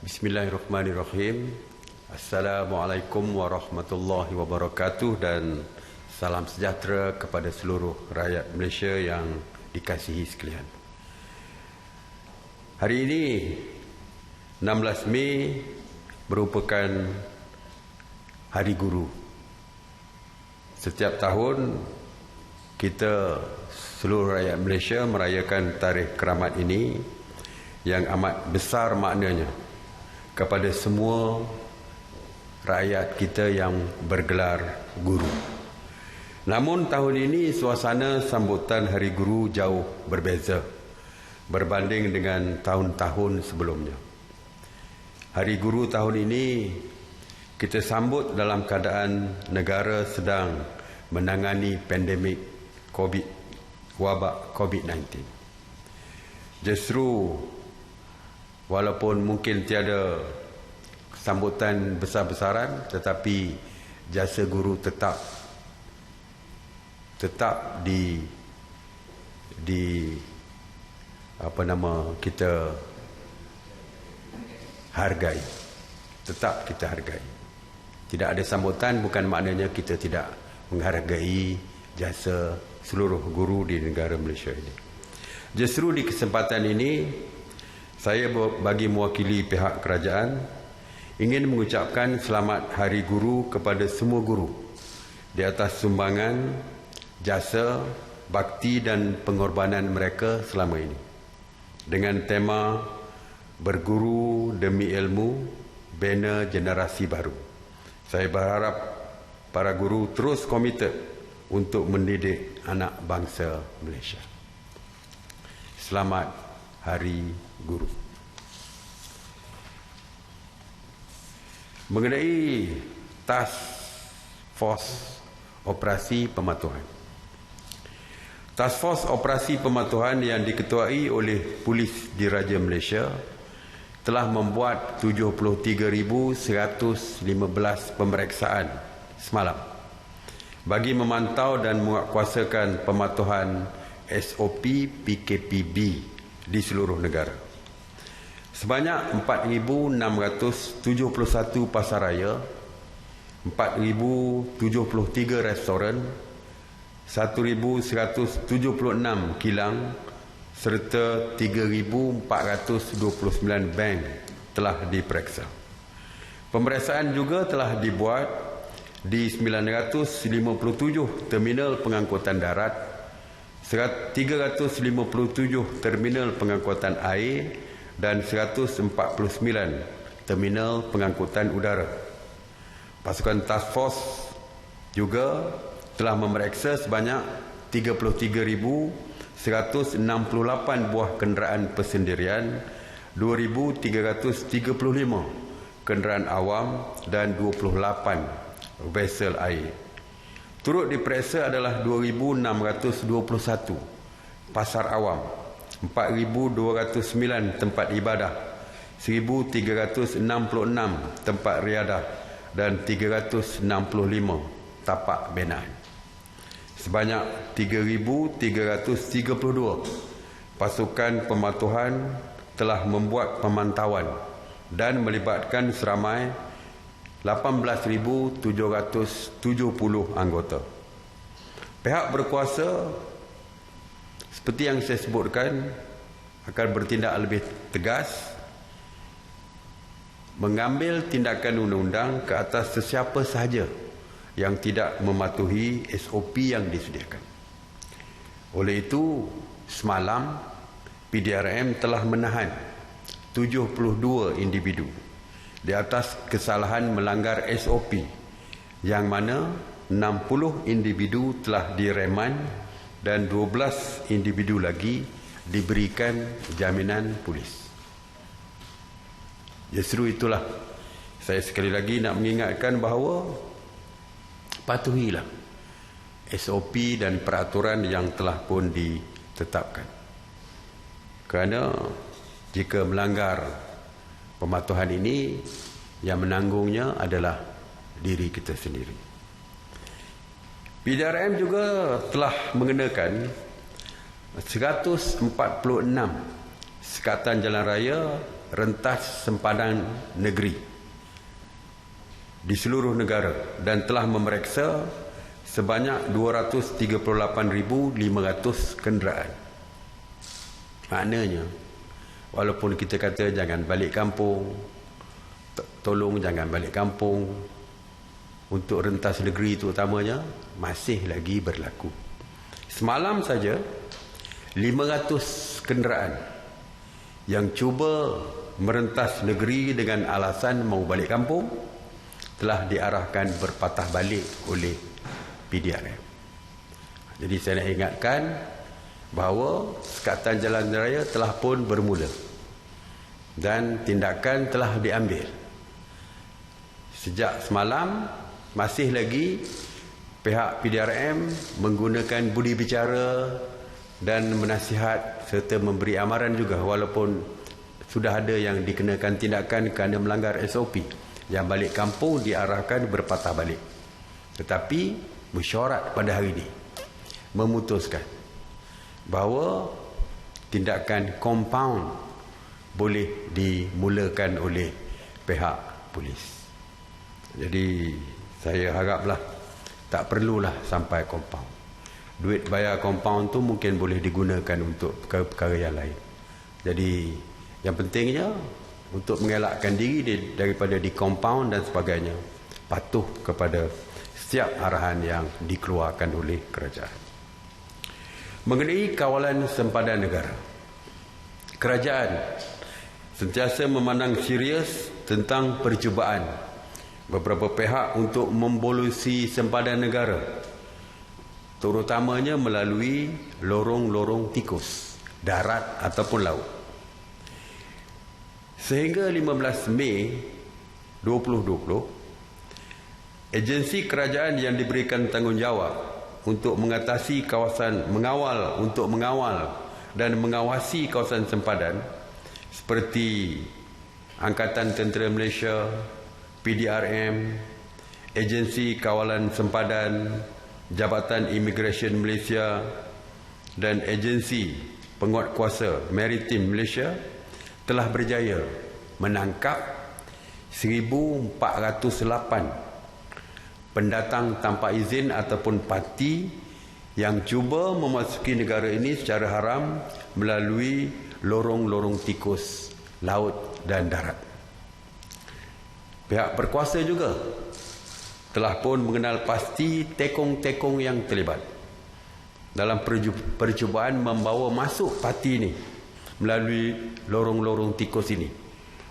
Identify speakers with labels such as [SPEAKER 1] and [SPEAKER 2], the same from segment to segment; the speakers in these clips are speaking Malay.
[SPEAKER 1] Bismillahirrahmanirrahim. Assalamualaikum warahmatullahi wabarakatuh dan salam sejahtera kepada seluruh rakyat Malaysia yang dikasihi sekalian. Hari ini 16 Mei merupakan Hari Guru. Setiap tahun kita seluruh rakyat Malaysia merayakan tarikh keramat ini yang amat besar maknanya kepada semua rakyat kita yang bergelar guru. Namun tahun ini suasana sambutan Hari Guru jauh berbeza berbanding dengan tahun-tahun sebelumnya. Hari Guru tahun ini kita sambut dalam keadaan negara sedang menangani pandemik wabak COVID-19. Justru walaupun mungkin tiada sambutan besar-besaran, tetapi jasa guru tetap kita hargai. Tetap kita hargai. Tidak ada sambutan bukan maknanya kita tidak menghargai jasa seluruh guru di negara Malaysia ini. Justru di kesempatan ini, saya bagi mewakili pihak kerajaan ingin mengucapkan selamat Hari Guru kepada semua guru di atas sumbangan, jasa, bakti dan pengorbanan mereka selama ini. Dengan tema Berguru Demi Ilmu, Bina Generasi Baru. Saya berharap para guru terus komited untuk mendidik anak bangsa Malaysia. Selamat Hari Guru. Mengenai Task Force Operasi Pematuhan. Task Force Operasi Pematuhan yang diketuai oleh Polis Diraja Malaysia telah membuat 73,115 pemeriksaan semalam bagi memantau dan menguatkuasakan pematuhan SOP PKPB di seluruh negara. Sebanyak 4,671 pasaraya, 4,073 restoran, 1,176 kilang serta 3,429 bank telah diperiksa. Pemeriksaan juga telah dibuat di 957 terminal pengangkutan darat, 357 terminal pengangkutan air dan 149 terminal pengangkutan udara. Pasukan Task Force juga telah memeriksa sebanyak 33,168 buah kenderaan persendirian, 2,335 kenderaan awam dan 28 vessel air. Turut diperiksa adalah 2,621 pasar awam, 4,209 tempat ibadah, 1,366 tempat riadah dan 365 tapak binaan. Sebanyak 3,332 pasukan pematuhan telah membuat pemantauan dan melibatkan seramai 18,770 anggota. Pihak berkuasa seperti yang saya sebutkan akan bertindak lebih tegas, mengambil tindakan undang-undang ke atas sesiapa sahaja yang tidak mematuhi SOP yang disediakan. Oleh itu, semalam PDRM telah menahan 72 individu di atas kesalahan melanggar SOP, yang mana 60 individu telah direman dan 12 individu lagi diberikan jaminan polis. Justru itulah saya sekali lagi nak mengingatkan bahawa patuhilah SOP dan peraturan yang telah pun ditetapkan. Kerana jika melanggar pematuhan ini, yang menanggungnya adalah diri kita sendiri. PDRM juga telah mengenakan 146 Sekatan Jalan Raya rentas sempadan negeri di seluruh negara dan telah memeriksa sebanyak 238,500 kenderaan. Maknanya, walaupun kita kata jangan balik kampung, tolong jangan balik kampung, untuk rentas negeri itu utamanya, masih lagi berlaku. Semalam saja 500 kenderaan yang cuba merentas negeri dengan alasan mau balik kampung telah diarahkan berpatah balik oleh PDRM. Jadi saya nak ingatkan bahawa Sekatan Jalan Raya telah pun bermula dan tindakan telah diambil. Sejak semalam masih lagi pihak PDRM menggunakan budi bicara dan menasihat serta memberi amaran juga, walaupun sudah ada yang dikenakan tindakan kerana melanggar SOP. Yang balik kampung diarahkan berpatah balik. Tetapi mesyuarat pada hari ini memutuskan bahawa tindakan compound boleh dimulakan oleh pihak polis. Jadi saya haraplah tak perlulah sampai compound. Duit bayar compound tu mungkin boleh digunakan untuk perkara-perkara yang lain. Jadi yang pentingnya untuk mengelakkan diri daripada di compound dan sebagainya, patuh kepada setiap arahan yang dikeluarkan oleh kerajaan. Mengenai kawalan sempadan negara, kerajaan sentiasa memandang serius tentang percubaan beberapa pihak untuk membolusi sempadan negara, terutamanya melalui lorong-lorong tikus, darat ataupun laut. Sehingga 15 Mei 2020, agensi kerajaan yang diberikan tanggungjawab untuk mengatasi kawasan mengawal dan mengawasi kawasan sempadan seperti Angkatan Tentera Malaysia, PDRM, Agensi Kawalan Sempadan, Jabatan Imigresen Malaysia dan Agensi Penguatkuasa Maritim Malaysia telah berjaya menangkap 1,408 pendatang tanpa izin ataupun parti yang cuba memasuki negara ini secara haram melalui lorong-lorong tikus, laut dan darat. Pihak berkuasa juga telah pun mengenal pasti tekong-tekong yang terlibat dalam percubaan membawa masuk parti ini melalui lorong-lorong tikus ini,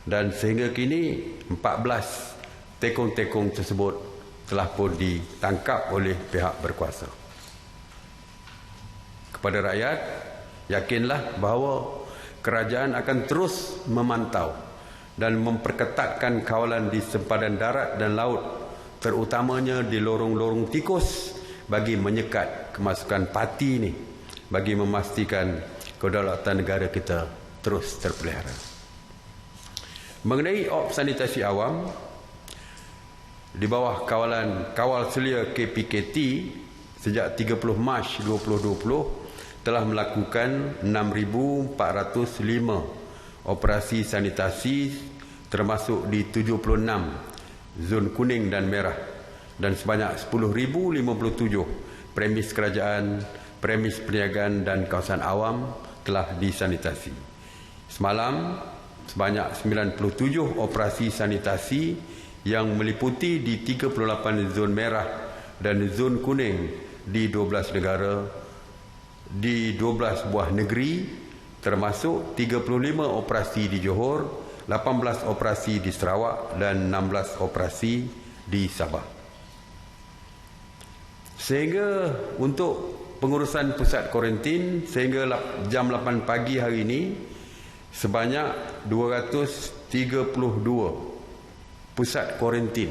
[SPEAKER 1] dan sehingga kini 14 tekong-tekong tersebut telah pun ditangkap oleh pihak berkuasa. Kepada rakyat, yakinlah bahawa kerajaan akan terus memantau dan memperketatkan kawalan di sempadan darat dan laut, terutamanya di lorong-lorong tikus, bagi menyekat kemasukan parti ini, bagi memastikan kedaulatan negara kita terus terpelihara. Mengenai sanitasi awam, di bawah kawal selia KPKT sejak 30 Mac 2020 telah melakukan 6,405 operasi sanitasi, termasuk di 76 zon kuning dan merah, dan sebanyak 10,057 premis kerajaan, premis perniagaan dan kawasan awam telah disanitasi. Semalam sebanyak 97 operasi sanitasi yang meliputi di 38 zon merah dan zon kuning di 12 negara, di 12 buah negeri, termasuk 35 operasi di Johor, 18 operasi di Sarawak dan 16 operasi di Sabah. Sehingga untuk pengurusan pusat kuarantin, sehingga jam 8 pagi hari ini, sebanyak 232 pusat kuarantin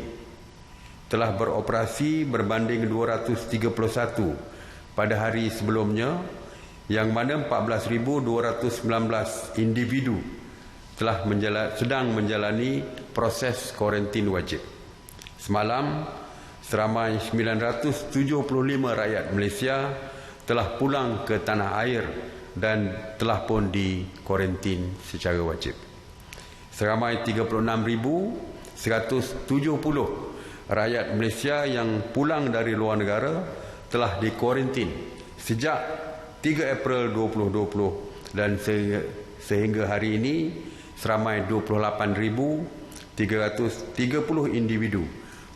[SPEAKER 1] telah beroperasi berbanding 231 pada hari sebelumnya, yang mana 14,219 individu telah sedang menjalani proses kuarantin wajib. Semalam, seramai 975 rakyat Malaysia telah pulang ke tanah air dan telah pun dikuarantin secara wajib. Seramai 36,170 rakyat Malaysia yang pulang dari luar negara telah dikuarantin sejak 3 April 2020 dan sehingga hari ini seramai 28,330 individu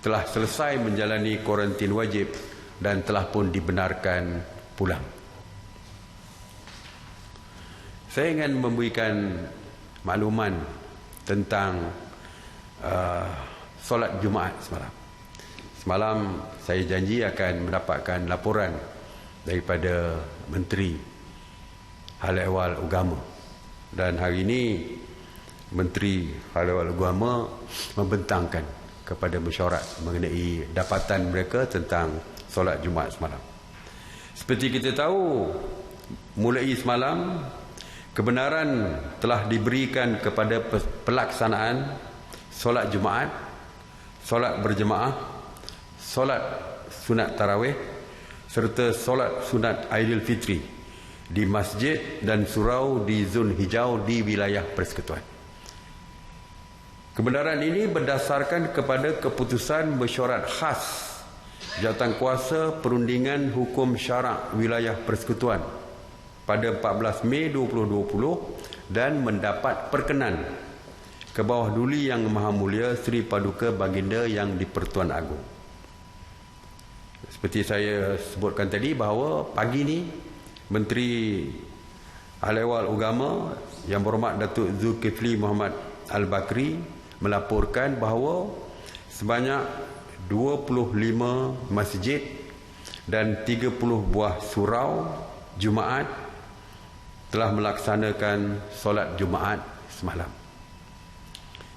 [SPEAKER 1] telah selesai menjalani kuarantin wajib dan telah pun dibenarkan pulang. Saya ingin memberikan makluman tentang solat Jumaat semalam. Semalam saya janji akan mendapatkan laporan daripada Menteri Hal Ehwal Agama, dan hari ini Menteri Hal Ehwal Agama membentangkan kepada mesyuarat mengenai dapatan mereka tentang solat Jumaat semalam. Seperti kita tahu, mulai semalam kebenaran telah diberikan kepada pelaksanaan solat Jumaat, solat berjemaah, solat sunat tarawih serta solat sunat Aidilfitri di masjid dan surau di zon hijau di wilayah persekutuan. Kebenaran ini berdasarkan kepada keputusan mesyuarat khas Jawatankuasa Perundingan Hukum Syarak Wilayah Persekutuan pada 14 Mei 2020 dan mendapat perkenan ke bawah Duli Yang Maha Mulia Seri Paduka Baginda Yang di-Pertuan Agong. Seperti saya sebutkan tadi bahawa pagi ni Menteri Hal Ehwal Agama Yang Berhormat Datuk Zulkifli Muhammad Al-Bakri melaporkan bahawa sebanyak 25 masjid dan 30 buah surau Jumaat telah melaksanakan solat Jumaat semalam.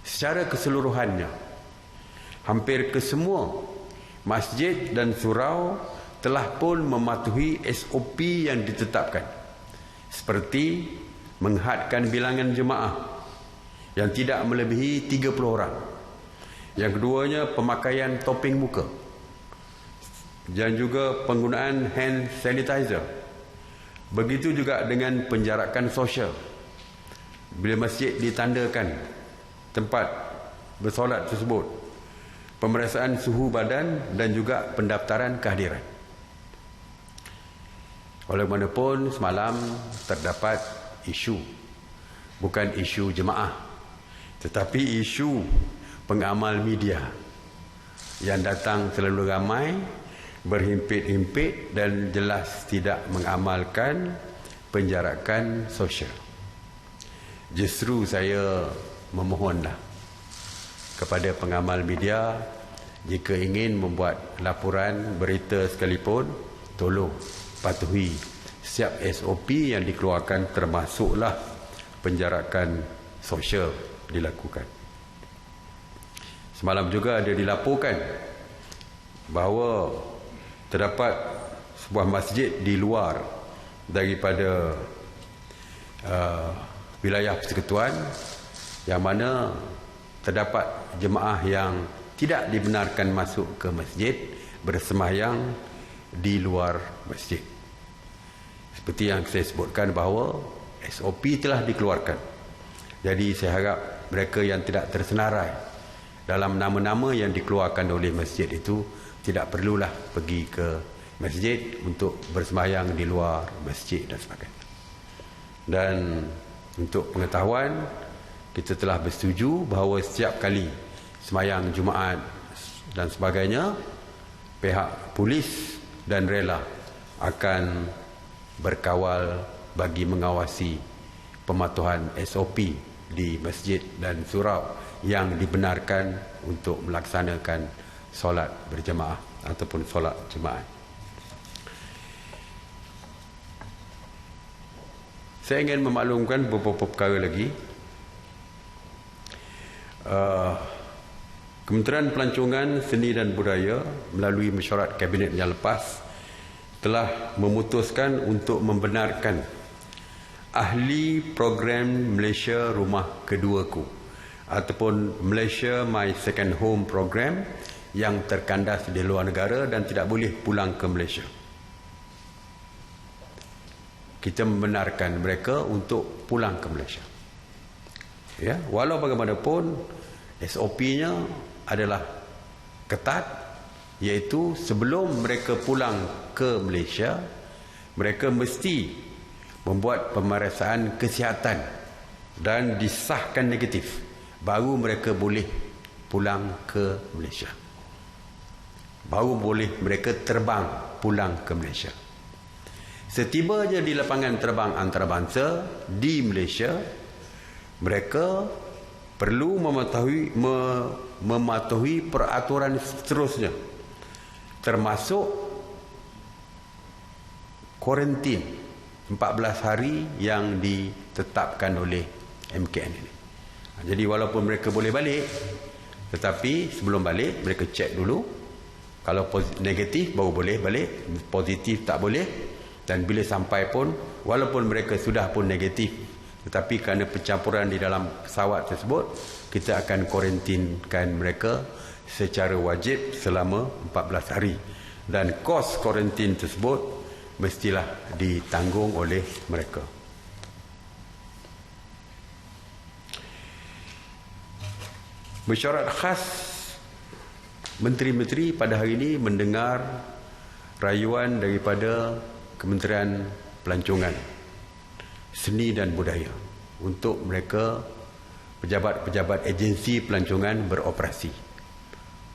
[SPEAKER 1] Secara keseluruhannya, hampir kesemua masjid dan surau telah pun mematuhi SOP yang ditetapkan, seperti menghadkan bilangan jemaah yang tidak melebihi 30 orang. Yang keduanya, pemakaian topeng muka dan juga penggunaan hand sanitizer. Begitu juga dengan penjarakan sosial. Bila masjid ditandakan tempat bersolat tersebut, pemeriksaan suhu badan dan juga pendaftaran kehadiran. Walaupun semalam terdapat isu, bukan isu jemaah, tetapi isu pengamal media yang datang terlalu ramai, berhimpit-himpit dan jelas tidak mengamalkan penjarakan sosial. Justru saya memohonlah kepada pengamal media, jika ingin membuat laporan berita sekalipun, tolong patuhi setiap SOP yang dikeluarkan, termasuklah penjarakan sosial dilakukan. Semalam juga ada dilaporkan bahawa terdapat sebuah masjid di luar daripada wilayah persekutuan yang mana terdapat jemaah yang tidak dibenarkan masuk ke masjid bersembahyang di luar masjid. Seperti yang saya sebutkan bahawa SOP telah dikeluarkan. Jadi saya harap mereka yang tidak tersenarai dalam nama-nama yang dikeluarkan oleh masjid itu tidak perlulah pergi ke masjid untuk bersembahyang di luar masjid dan sebagainya. Dan untuk pengetahuan, kita telah bersetuju bahawa setiap kali sembahyang Jumaat dan sebagainya, pihak polis dan rela akan berkawal bagi mengawasi pematuhan SOP di masjid dan surau yang dibenarkan untuk melaksanakan solat berjemaah ataupun solat Jumaat. Saya ingin memaklumkan beberapa perkara lagi. Kementerian Pelancongan Seni dan Budaya melalui mesyuarat kabinet yang lepas telah memutuskan untuk membenarkan ahli program Malaysia Rumah Keduaku ataupun Malaysia My Second Home program yang terkandas di luar negara dan tidak boleh pulang ke Malaysia. kita membenarkan mereka untuk pulang ke Malaysia. Ya, walau bagaimanapun SOP-nya adalah ketat, iaitu sebelum mereka pulang ke Malaysia, mereka mesti membuat pemeriksaan kesihatan dan disahkan negatif, baru mereka boleh pulang ke Malaysia, baru boleh mereka terbang pulang ke Malaysia. Setibanya di lapangan terbang antarabangsa di Malaysia, mereka perlu mematuhi peraturan seterusnya, termasuk kuarantin 14 hari yang ditetapkan oleh MKN ini. Jadi walaupun mereka boleh balik, tetapi sebelum balik mereka cek dulu. Kalau negatif baru boleh balik, positif tak boleh. Dan bila sampai pun, walaupun mereka sudah pun negatif, tetapi kerana pencampuran di dalam pesawat tersebut, kita akan kuarantinkan mereka secara wajib selama 14 hari. Dan kos kuarantin tersebut mestilah ditanggung oleh mereka. Mesyuarat khas Menteri-Menteri pada hari ini mendengar rayuan daripada Kementerian Pelancongan, Seni dan Budaya untuk mereka pejabat-pejabat agensi pelancongan beroperasi.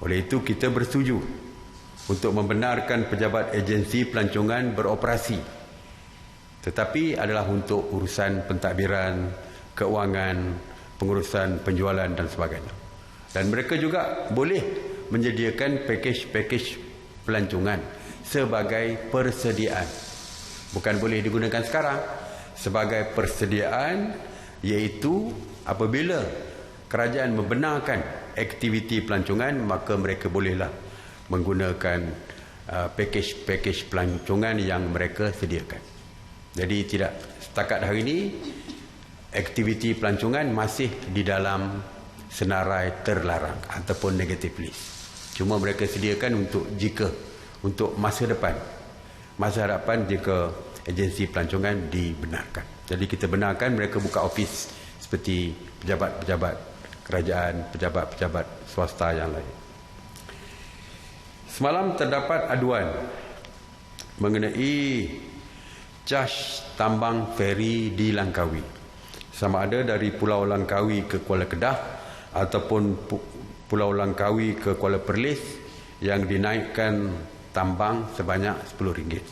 [SPEAKER 1] Oleh itu kita bersetuju untuk membenarkan pejabat agensi pelancongan beroperasi, tetapi adalah untuk urusan pentadbiran, keuangan, pengurusan penjualan dan sebagainya. Dan mereka juga boleh menyediakan pakej-pakej pelancongan sebagai persediaan. Bukan boleh digunakan sekarang, sebagai persediaan, iaitu apabila kerajaan membenarkan aktiviti pelancongan, maka mereka bolehlah menggunakan pakej-pakej pelancongan yang mereka sediakan. Jadi tidak setakat hari ini aktiviti pelancongan masih di dalam senarai terlarang ataupun negative list. Cuma mereka sediakan untuk masa hadapan jika agensi pelancongan dibenarkan. Jadi kita benarkan mereka buka ofis seperti pejabat-pejabat kerajaan, pejabat-pejabat swasta yang lain. Semalam terdapat aduan mengenai caj tambang feri di Langkawi, sama ada dari Pulau Langkawi ke Kuala Kedah ataupun Pulau Langkawi ke Kuala Perlis, yang dinaikkan tambang sebanyak RM10.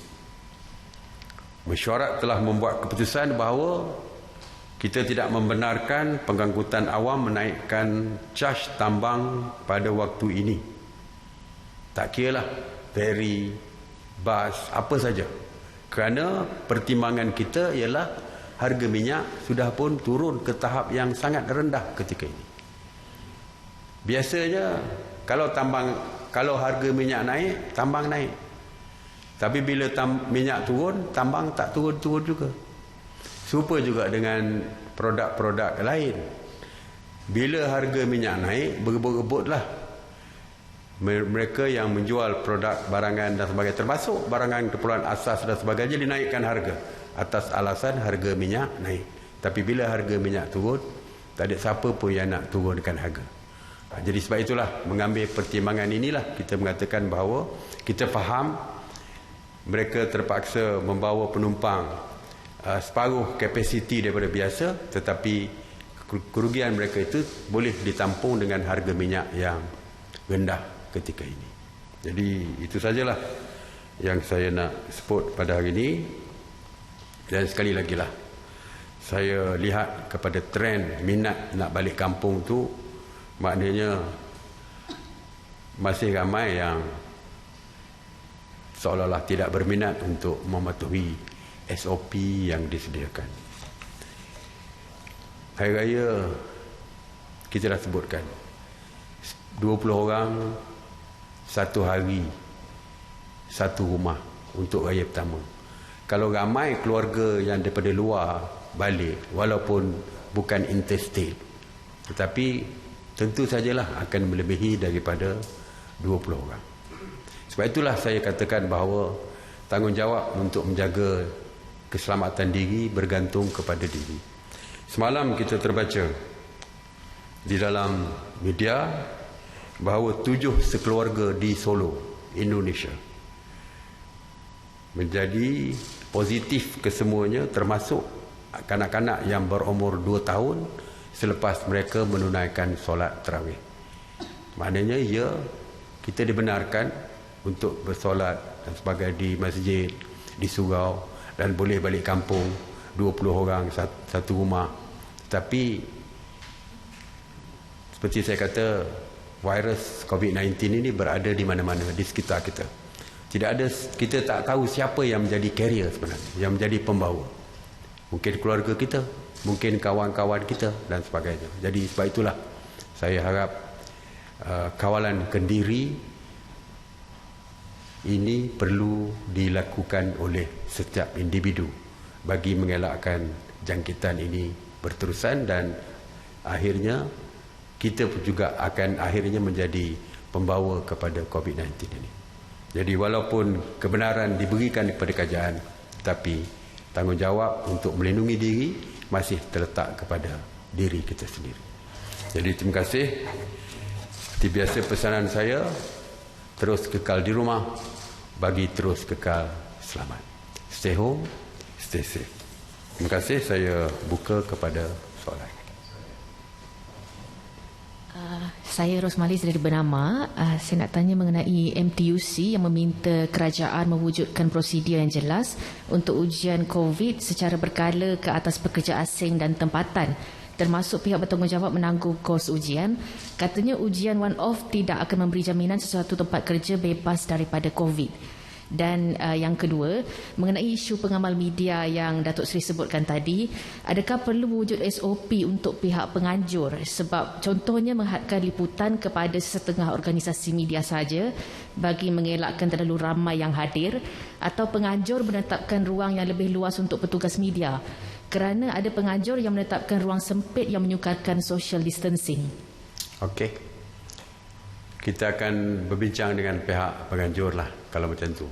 [SPEAKER 1] Mesyuarat telah membuat keputusan bahawa kita tidak membenarkan pengangkutan awam menaikkan caj tambang pada waktu ini. Tak kiralah feri, bas, apa saja. Kerana pertimbangan kita ialah harga minyak sudah pun turun ke tahap yang sangat rendah ketika ini. Biasanya kalau harga minyak naik, tambang naik. Tapi bila minyak turun, tambang tak turun-turun juga. Serupa juga dengan produk-produk lain. Bila harga minyak naik, berebut-rebutlah mereka yang menjual produk barangan dan sebagainya, termasuk barangan keperluan asas dan sebagainya, dinaikkan harga atas alasan harga minyak naik. Tapi bila harga minyak turun, tak ada siapa pun yang nak turunkan harga. Jadi sebab itulah, mengambil pertimbangan inilah kita mengatakan bahawa kita faham mereka terpaksa membawa penumpang separuh kapasiti daripada biasa, tetapi kerugian mereka itu boleh ditampung dengan harga minyak yang rendah ketika ini. Jadi itu sajalah yang saya nak sebut pada hari ini. Dan sekali lagi lah, saya lihat kepada trend minat nak balik kampung tu, maknanya masih ramai yang seolah-olah tidak berminat untuk mematuhi SOP yang disediakan. Hari Raya kita dah sebutkan 20 orang satu hari, satu rumah untuk raya pertama. Kalau ramai keluarga yang daripada luar balik, walaupun bukan interstate, tetapi tentu sajalah akan melebihi daripada 20 orang. Sebab itulah saya katakan bahawa tanggungjawab untuk menjaga keselamatan diri bergantung kepada diri. Semalam kita terbaca di dalam media bahawa 7 sekeluarga di Solo, Indonesia menjadi positif kesemuanya, termasuk kanak-kanak yang berumur 2 tahun selepas mereka menunaikan solat tarawih. Maknanya kita dibenarkan untuk bersolat dan sebagainya di masjid, di surau, dan boleh balik kampung 20 orang satu rumah. Tapi seperti saya kata, virus COVID-19 ini berada di mana-mana di sekitar kita. Kita tak tahu siapa yang menjadi carrier sebenarnya, yang menjadi pembawa. Mungkin keluarga kita, mungkin kawan-kawan kita dan sebagainya. Jadi sebab itulah saya harap kawalan kendiri ini perlu dilakukan oleh setiap individu bagi mengelakkan jangkitan ini berterusan, dan akhirnya kita juga akan akhirnya menjadi pembawa kepada COVID-19 ini. Jadi walaupun kebenaran diberikan kepada kerajaan, tapi tanggungjawab untuk melindungi diri masih terletak kepada diri kita sendiri. Jadi terima kasih. Seperti biasa pesanan saya, terus kekal di rumah bagi terus kekal selamat. Stay home, stay safe. Terima kasih. Saya buka kepada soalan.
[SPEAKER 2] Saya Rosmalis dari Bernama. Saya nak tanya mengenai MTUC yang meminta kerajaan mewujudkan prosedur yang jelas untuk ujian COVID secara berkala ke atas pekerja asing dan tempatan, termasuk pihak bertanggungjawab menanggung kos ujian. Katanya ujian one-off tidak akan memberi jaminan sesuatu tempat kerja bebas daripada COVID. Dan yang kedua, mengenai isu pengamal media yang Datuk Seri sebutkan tadi, adakah perlu wujud SOP untuk pihak penganjur? Sebab contohnya menghadkan liputan kepada setengah organisasi media saja bagi mengelakkan terlalu ramai yang hadir, atau penganjur menetapkan ruang yang lebih luas untuk petugas media, kerana ada penganjur yang menetapkan ruang sempit yang menyukarkan social distancing. Okey.
[SPEAKER 1] Kita akan berbincang dengan pihak penganjur lah kalau macam tu.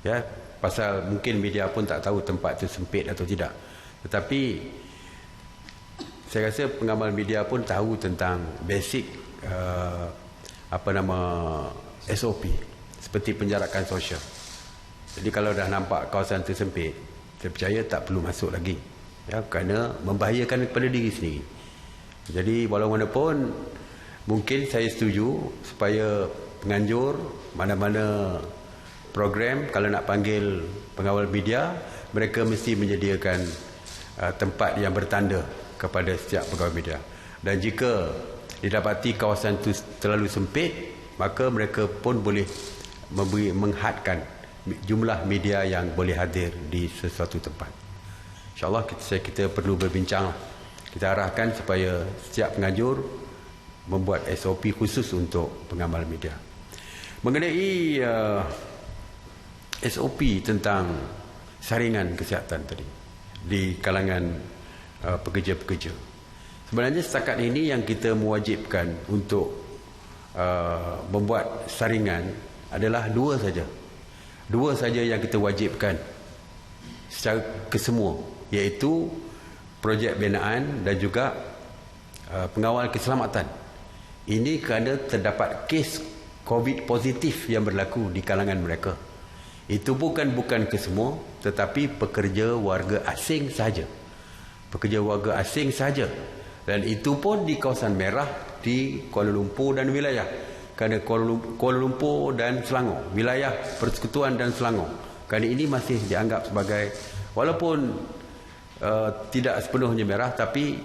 [SPEAKER 1] Ya, pasal mungkin media pun tak tahu tempat itu sempit atau tidak. Tetapi saya rasa pengamal media pun tahu tentang basic SOP seperti penjarakan sosial. Jadi kalau dah nampak kawasan itu sempit, saya percaya tak perlu masuk lagi. Ya, kerana membahayakan kepada diri sendiri. Jadi walaupun mungkin saya setuju supaya penganjur mana-mana program kalau nak panggil pengawal media, mereka mesti menyediakan tempat yang bertanda kepada setiap pegawai media. Dan jika didapati kawasan itu terlalu sempit, maka mereka pun boleh menghadkan jumlah media yang boleh hadir di sesuatu tempat. InsyaAllah kita perlu berbincang. Kita arahkan supaya setiap penganjur membuat SOP khusus untuk pengamal media. Mengenai SOP tentang saringan kesihatan tadi di kalangan pekerja-pekerja. Sebenarnya setakat ini yang kita mewajibkan untuk membuat saringan adalah dua saja. Dua saja yang kita wajibkan secara kesemua, iaitu projek binaan dan juga pengawal keselamatan. Ini kerana terdapat kes COVID positif yang berlaku di kalangan mereka. Itu bukan kesemua, tetapi pekerja warga asing saja. Pekerja warga asing saja. Dan itu pun di kawasan merah di Kuala Lumpur dan wilayah. Kerana Kuala Lumpur dan Selangor, wilayah Persekutuan dan Selangor. Kerana ini masih dianggap sebagai, walaupun tidak sepenuhnya merah, tapi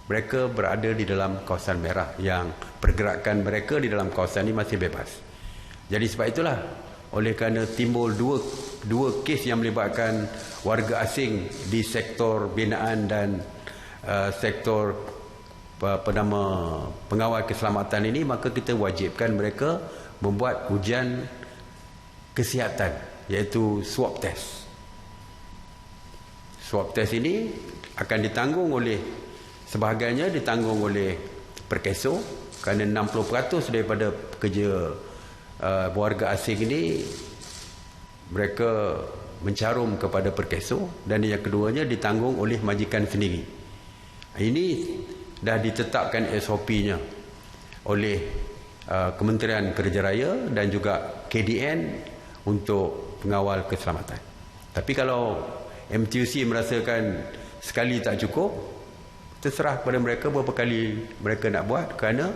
[SPEAKER 1] mereka berada di dalam kawasan merah yang pergerakan mereka di dalam kawasan ini masih bebas. Jadi sebab itulah, oleh kerana timbul dua kes yang melibatkan warga asing di sektor binaan dan sektor pengawal keselamatan ini, maka kita wajibkan mereka membuat ujian kesihatan, iaitu swab test. Swab test ini akan ditanggung oleh, sebahagiannya ditanggung oleh Perkeso, kerana 60% daripada pekerja warga asing ini mereka mencarum kepada perkeso, dan yang keduanya ditanggung oleh majikan sendiri. Ini dah ditetapkan SOP-nya oleh Kementerian Kerja Raya dan juga KDN untuk pengawal keselamatan. Tapi kalau MTUC merasakan sekali tak cukup, terserah kepada mereka berapa kali mereka nak buat, kerana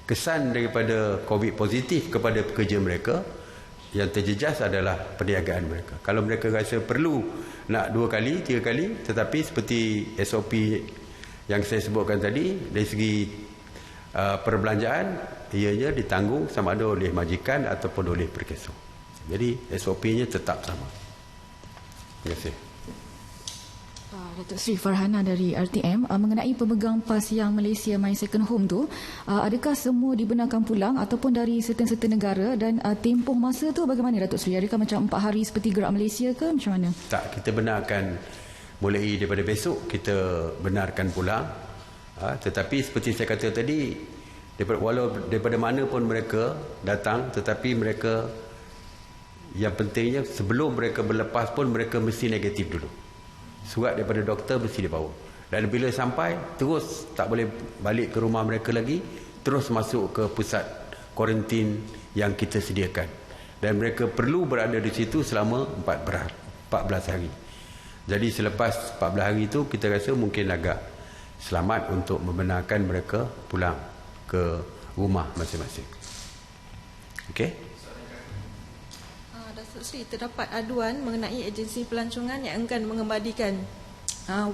[SPEAKER 1] kesan daripada COVID positif kepada pekerja mereka yang terjejas adalah perniagaan mereka. Kalau mereka rasa perlu nak 2 kali, 3 kali, tetapi seperti SOP yang saya sebutkan tadi, dari segi perbelanjaan, ianya ditanggung sama ada oleh majikan ataupun oleh perkeso. Jadi SOP-nya tetap sama. Terima kasih.
[SPEAKER 3] Datuk Seri Farhana dari RTM, mengenai pemegang PAS yang Malaysia My Second Home tu, adakah semua dibenarkan pulang ataupun dari certain negara, dan tempoh masa tu bagaimana Datuk Seri? Adakah macam 4 hari seperti Gerak Malaysia ke macam mana?
[SPEAKER 1] Tak, kita benarkan mulai daripada besok kita benarkan pulang. Tetapi seperti saya kata tadi, walau daripada mana pun mereka datang, tetapi mereka, yang pentingnya sebelum mereka berlepas pun mereka mesti negatif dulu. Surat daripada doktor mesti dibawa. Dan bila sampai, terus tak boleh balik ke rumah mereka lagi, terus masuk ke pusat kuarantin yang kita sediakan. Dan mereka perlu berada di situ selama 14 hari. Jadi selepas 14 hari itu, kita rasa mungkin agak selamat untuk membenarkan mereka pulang ke rumah masing-masing. Okey?
[SPEAKER 4] Datuk Seri, terdapat aduan mengenai agensi pelancongan yang enggan mengembalikan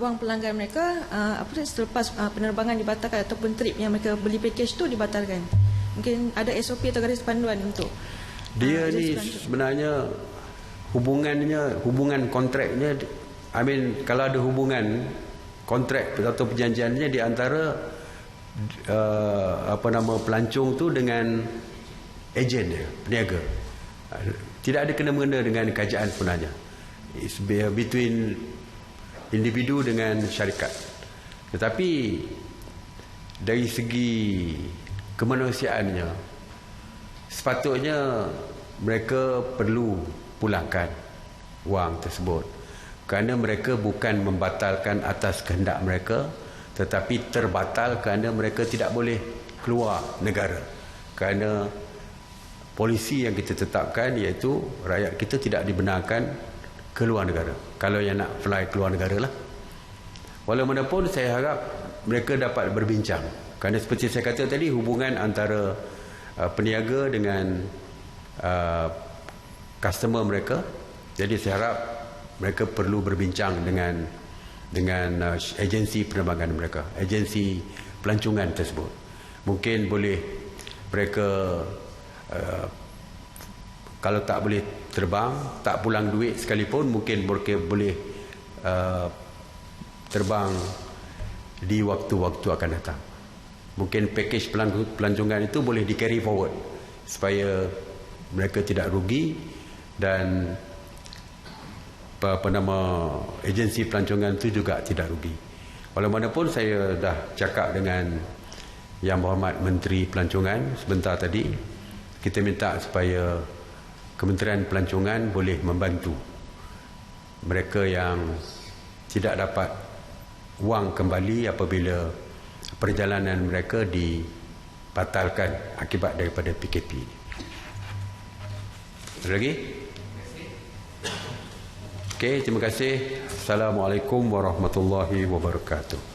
[SPEAKER 4] wang pelanggan mereka selepas penerbangan dibatalkan ataupun trip yang mereka beli package tu dibatalkan. Mungkin ada SOP atau garis panduan untuk
[SPEAKER 1] dia ni sebenarnya hubungan kontraknya, kalau ada hubungan kontrak atau perjanjiannya di antara pelancong tu dengan ejen dia, peniaga. Tidak ada kena-mengena dengan kerajaan sebenarnya. It's between individu dengan syarikat. Tetapi dari segi kemanusiaannya, sepatutnya mereka perlu pulangkan wang tersebut, kerana mereka bukan membatalkan atas kehendak mereka, tetapi terbatal kerana mereka tidak boleh keluar negara, kerana polisi yang kita tetapkan, iaitu rakyat kita tidak dibenarkan keluar negara. Kalau yang nak fly keluar negara lah. Walaupun saya harap mereka dapat berbincang, kerana seperti saya kata tadi, hubungan antara peniaga dengan customer mereka. Jadi saya harap mereka perlu berbincang dengan agensi penerbangan mereka, agensi pelancongan tersebut. Mungkin boleh mereka kalau tak boleh terbang, tak pulang duit sekalipun, mungkin mereka boleh terbang di waktu-waktu akan datang. Mungkin package pelancongan itu boleh di carry forward supaya mereka tidak rugi, dan agensi pelancongan itu juga tidak rugi. Walaupun saya dah cakap dengan Yang Berhormat Menteri Pelancongan sebentar tadi, kita minta supaya Kementerian Pelancongan boleh membantu mereka yang tidak dapat wang kembali apabila perjalanan mereka dibatalkan akibat daripada PKP. Ada lagi? Okey, terima kasih. Assalamualaikum warahmatullahi wabarakatuh.